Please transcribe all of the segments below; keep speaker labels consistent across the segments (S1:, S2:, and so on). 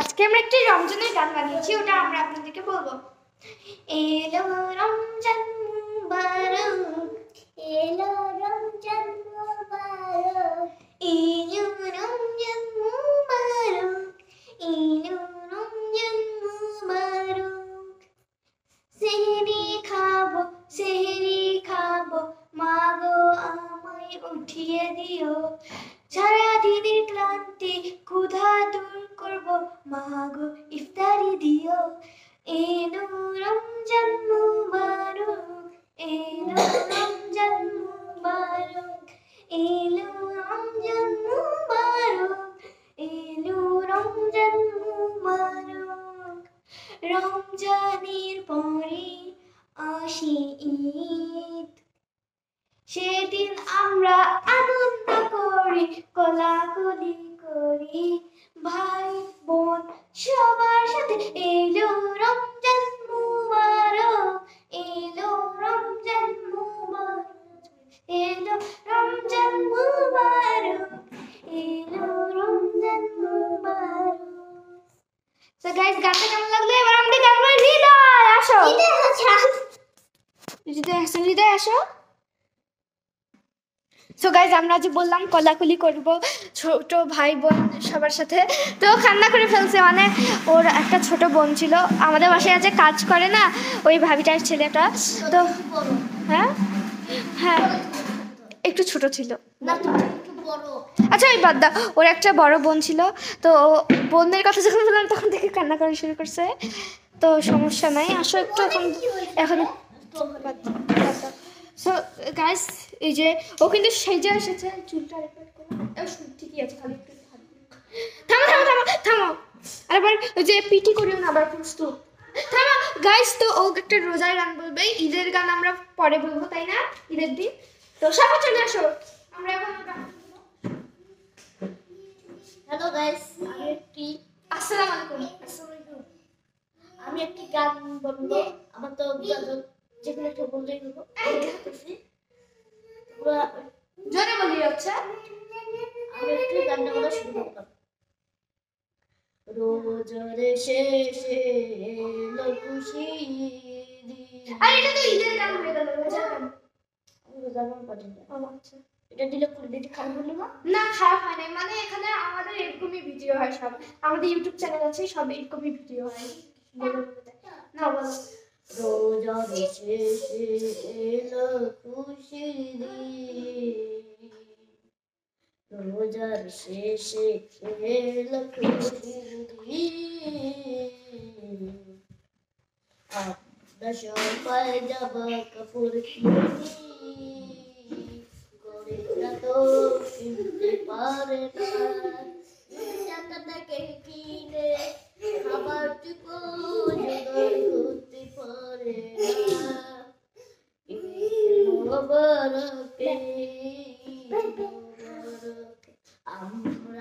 S1: আজকে আমরা একটি রমজানের গান বানিয়েছি, ওটা আমরা আপনাদেরকে বলবো। এলো রমজান মুবারক, এলো রমজান মুবারক, এলো রমজান মুবারক, এলো রমজান মুবারক। সেহরি খাবো মাগো আমায় উঠিয়ে দিও, সারাদিনের ক্লান্তি ক্ষুধা দূর করবো মাগো ইফতারি দিও। এলো রমজান মুবারক, এলো রমজান মুবারক, এলো রমজান মুবারক, এলো রমজান মুবারক। রমজানের পরে আসে ঈদ, সেদিন আমরা আনন্দ করি, কোলাকুলি করি ভাই বোন সবার সাথে। এলো রমজান মুবারক, এলো রমজান মুবারক, এলো রমজান মুবারক, এলো রমজান মুবারক। সো গাইস, গানটা কেমন লাগলো? এবার আমাদের গান করে হৃদয় আসো, হৃদয় আসো। সো গাইজ, আমরা যে বললাম কোলাকুলি করব ছোট ভাই বোন সবার সাথে, তো কান্না করে ফেলছে। মানে ওর একটা ছোট বোন ছিল, আমাদের বাসায় আছে কাজ করে না, ওই ভাবিটার ছেলেটা। তো হ্যাঁ হ্যাঁ একটু ছোট ছিল। আচ্ছা ওই বাদ দাও, ওর একটা বড় বোন ছিল। তো বোনের কথা যখন বললাম তখন থেকে কান্না করা শুরু করছে। তো সমস্যা নাই, আসো একটু এখন সো গাইস, এই যে ও কিন্তু সেজে এসেছে, চুলটা রেকর্ড করলাম, ঠিকই আছে, খালি একটু থামো থামো থামো থামো। আরেকবার ওই যে পিটি করিও না, আবার প্রস্তুত থামো গাইস। তো ও একটা রোজার গান বলবে, ঈদের গান আমরা পরে বলবো, তাই না? ঈদের দিন। তো সবাই চলে আসো, আমরা এখন গান।
S2: হ্যালো গাইস,
S1: আসসালামু আলাইকুম।
S2: আমি একটি গান বলবো, আমার তো যেগুলো একটু বললেই হলো।
S1: জোরে বলি হচ্ছে,
S2: আমি একটু গানটা বলা শুরু করলাম। রোজার শেষে এলো খুশি,
S1: আরে এটা তো ঈদের গান হয়ে গেল, রোজার গান।
S2: আমি রোজার গান পারি না।
S1: আচ্ছা,
S2: এটা দিলে করে দিতে খারাপ হলো না?
S1: না খারাপ হয় না, মানে এখানে আমাদের এরকমই ভিডিও হয় সব, আমাদের ইউটিউব চ্যানেল আছে, সব এরকমই ভিডিও হয়। না বলো।
S2: রোজার শেষে এলো খুশি, রোজার শেষে এলো খুশি, আমরা সবাই যাব কাপড় কিনে, তো কিনতে পারে না, টাকাটাকে কিনে খাবার টুকু জোগাড় করতে পারে না। মোবারকে আমরা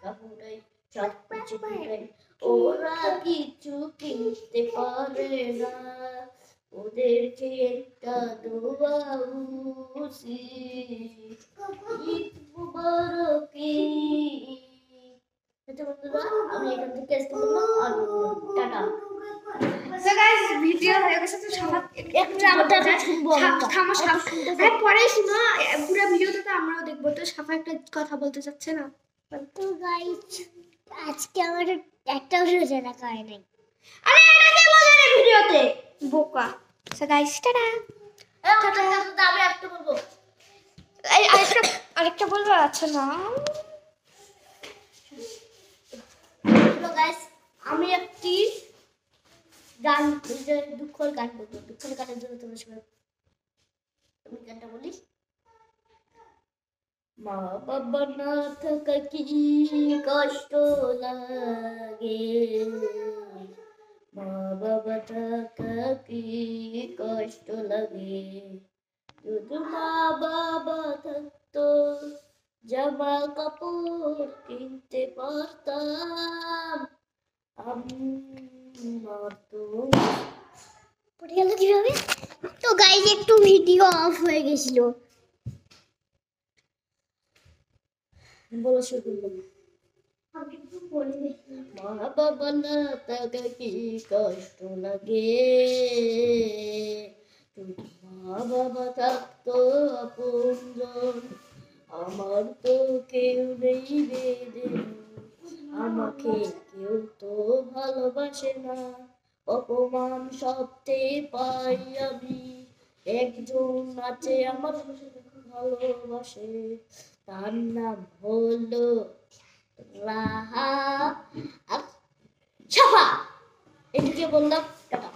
S2: কাপড়াই সব কিছু কিনাই, ওরা কিছু কিনতে পারে না, ওদেরকে একটা দোয়া উচিত, ঈদ মুবারক। আমি এখান থেকে আসতে বললাম, আর টাটা।
S1: সো গাইস, ভিডিও হয়ে গেছে, তো সবাই
S2: একটু আমাদের শুনবো,
S1: থামো সব, আরে পরে শুনো, পুরো ভিডিওটা তো আমরাও দেখবো। তো সাফা একটা কথা বলতে চাচ্ছে না।
S2: তো গাইস, আজকে আমার একটা রোজা রাখা হয় নাই।
S1: আরে এটা কে বলে রে ভিডিওতে, বোকা। So guys, tata.
S2: আমি একটা বলবো,
S1: এই আরেকটা বলবো। আচ্ছা না,
S2: হ্যালো গাইস, আমি একটি গান, দুঃখের গান বলবো। দুঃখের গানের জন্য তোমরা সবাই, তুমি গানটা বলি। মা বাবা না থাকা কি কষ্ট লাগে, মা বাবা থাকা কি কষ্ট লাগে, যদি মা বাবা থাকতো জামা কাপড় কিনতে পারতাম, আমার তো পড়ে গেল কিভাবে। তো গাইজ, একটু ভিডিও অফ হয়ে গেছিল। বলো শুরু করবো। মা বাবা না থাকা কি কষ্ট লাগে, যদি মা বাবা থাকতো আপনজন, আমার তো কেউ নেই বেদে, আমাকে কেউ তো ভালোবাসে না, অপমান সবতে পাই আমি, একজন আছে আমার ভালোবাসে, তার নাম হলো রাহা আর সাফা। এটুকে বললাম, টাটা।